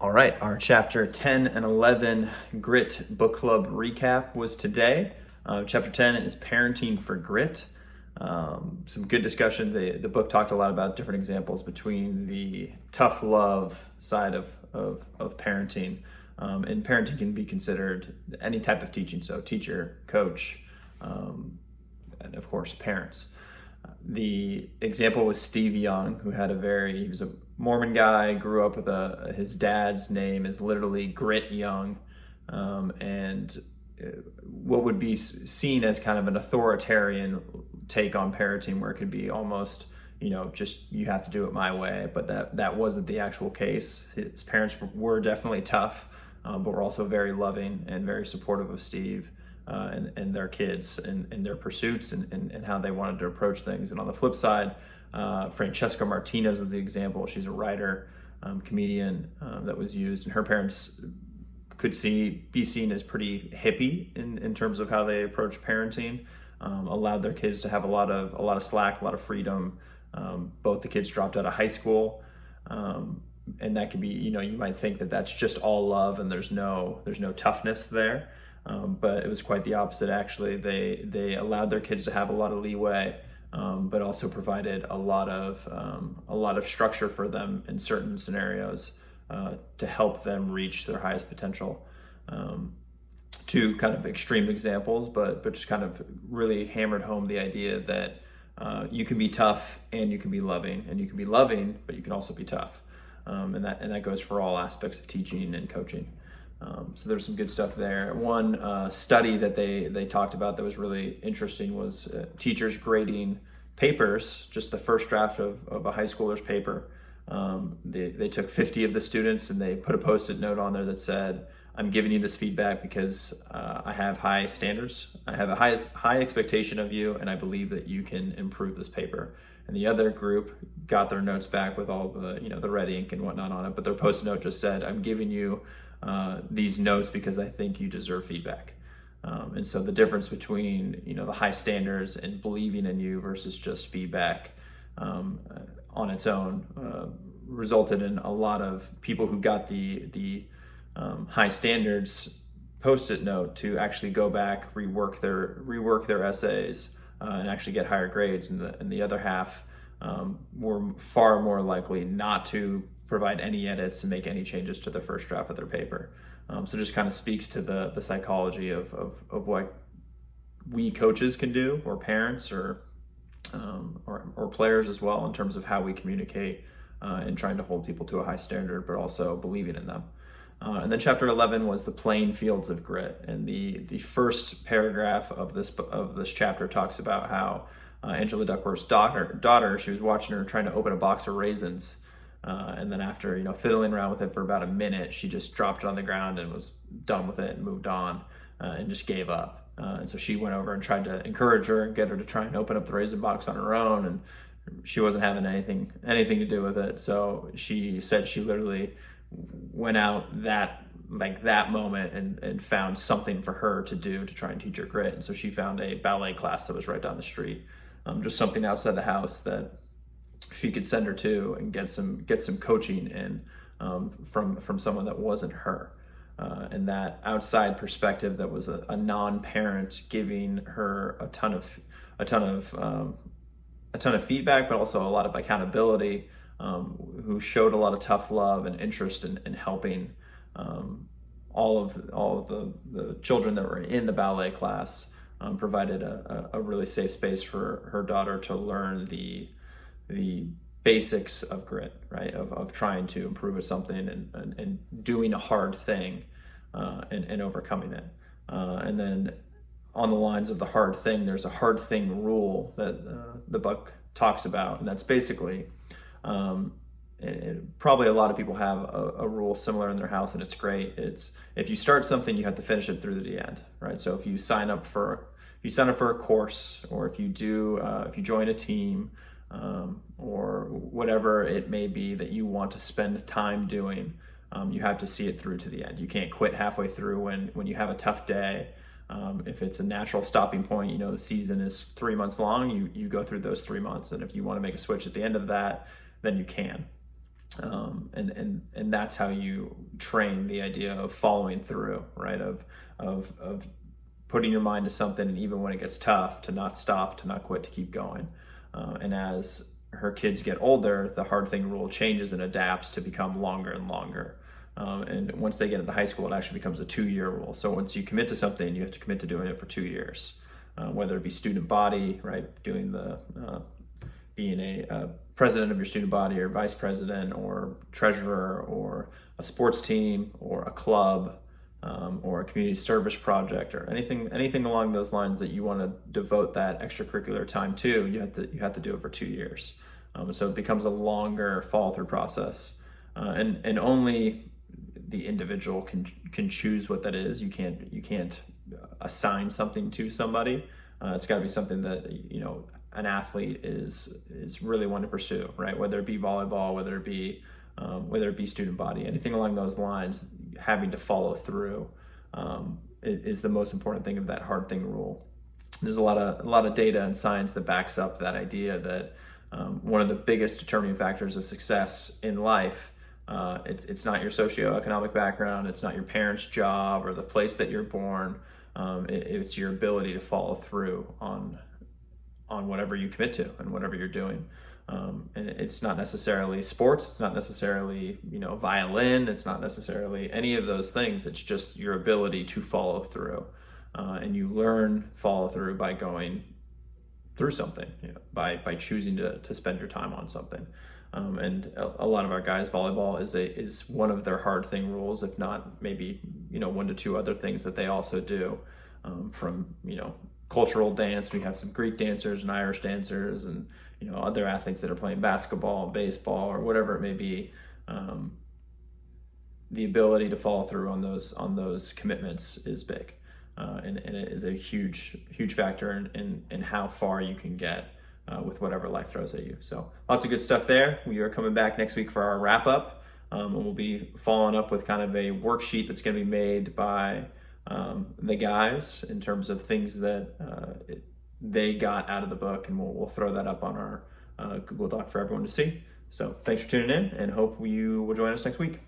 All right, our chapter 10 and 11 Grit Book Club recap was today. Chapter 10 is Parenting for Grit. Some good discussion. The book talked a lot about different examples between the tough love side of parenting. And parenting can be considered any type of teaching, so teacher, coach, and of course parents. The example was Steve Young, who had he was a Mormon guy, grew up with his dad's name is literally Grit Young, and what would be seen as kind of an authoritarian take on parenting, where it could be almost, just you have to do it my way, but that wasn't the actual case. His parents were definitely tough, but were also very loving and very supportive of Steve. And their kids and their pursuits and how they wanted to approach things. And on the flip side, Francesca Martinez was the example. She's a writer, comedian that was used, and her parents could be seen as pretty hippie in terms of how they approach parenting. Allowed their kids to have a lot of slack, a lot of freedom. Both the kids dropped out of high school, and that could be, you might think that that's just all love and there's no toughness there. But it was quite the opposite, actually. They allowed their kids to have a lot of leeway, but also provided a lot of structure for them in certain scenarios to help them reach their highest potential. Two kind of extreme examples, but just kind of really hammered home the idea that you can be tough and you can be loving, and you can be loving, but you can also be tough, and that goes for all aspects of teaching and coaching. So there's some good stuff there. One study that they talked about that was really interesting was teachers grading papers, just the first draft of a high schooler's paper. They took 50 of the students and they put a Postit note on there that said, "I'm giving you this feedback because I have high standards. I have a high expectation of you, and I believe that you can improve this paper." And the other group got their notes back with all the red ink and whatnot on it, but their Postit note just said, "I'm giving you these notes because I think you deserve feedback." And so the difference between the high standards and believing in you versus just feedback on its own resulted in a lot of people who got the high standards Postit note to actually go back, rework their essays, and actually get higher grades. And the other half were far more likely not to provide any edits and make any changes to the first draft of their paper. So just kind of speaks to the psychology of what we coaches can do, or parents, or players as well, in terms of how we communicate and trying to hold people to a high standard, but also believing in them. And then chapter 11 was the playing fields of grit, and the first paragraph of this chapter talks about how Angela Duckworth's daughter, she was watching her trying to open a box of raisins. And then after, fiddling around with it for about a minute, she just dropped it on the ground and was done with it and moved on and just gave up. And so she went over and tried to encourage her and get her to try and open up the raisin box on her own. And she wasn't having anything to do with it. So she said she literally went out that moment and found something for her to do to try and teach her grit. And so she found a ballet class that was right down the street, just something outside the house that she could send her to and get some coaching in from someone that wasn't her, and that outside perspective that was a non-parent giving her a ton of feedback, but also a lot of accountability, who showed a lot of tough love and interest in helping all of the children that were in the ballet class, provided a really safe space for her daughter to learn the basics of grit, right? Of trying to improve at something and doing a hard thing and overcoming it. And then on the lines of the hard thing, there's a hard thing rule that the book talks about. And that's basically, and probably a lot of people have a rule similar in their house, and it's great. It's if you start something, you have to finish it through to the end, right? So if you sign up for a course, or if you join a team, or whatever it may be that you want to spend time doing, you have to see it through to the end. You can't quit halfway through when you have a tough day. If it's a natural stopping point, the season is 3 months long, you go through those 3 months. And if you want to make a switch at the end of that, then you can. And that's how you train the idea of following through, right? Of putting your mind to something, and even when it gets tough, to not stop, to not quit, to keep going. And as her kids get older, the hard thing rule changes and adapts to become longer and longer. And once they get into high school, it actually becomes a 2-year rule. So once you commit to something, you have to commit to doing it for 2 years. Whether it be student body, right, doing the being a president of your student body, or vice president, or treasurer, or a sports team, or a club, or a community service project, or anything along those lines that you want to devote that extracurricular time to, you have to do it for 2 years. So it becomes a longer follow through process, and only the individual can choose what that is. You can't assign something to somebody. It's got to be something that an athlete is really wanting to pursue, right? Whether it be volleyball, whether it be student body, anything along those lines, having to follow through is the most important thing of that hard thing rule. There's a lot of data and science that backs up that idea that one of the biggest determining factors of success in life, it's not your socioeconomic background, it's not your parents' job or the place that you're born. It's your ability to follow through on whatever you commit to and whatever you're doing. And it's not necessarily sports, it's not necessarily violin, it's not necessarily any of those things. It's just your ability to follow through, and you learn follow through by going through something, by choosing to spend your time on something. And a lot of our guys, volleyball is one of their hard thing rules, if not maybe 1 to 2 other things that they also do. From cultural dance, we have some Greek dancers and Irish dancers, and other athletes that are playing basketball, baseball, or whatever it may be. The ability to follow through on those commitments is big, and it is a huge factor in how far you can get with whatever life throws at you. So lots of good stuff there. We are coming back next week for our wrap up, and we'll be following up with kind of a worksheet that's going to be made by the guys in terms of things that they got out of the book, and we'll throw that up on our Google Doc for everyone to see. So thanks for tuning in, and hope you will join us next week.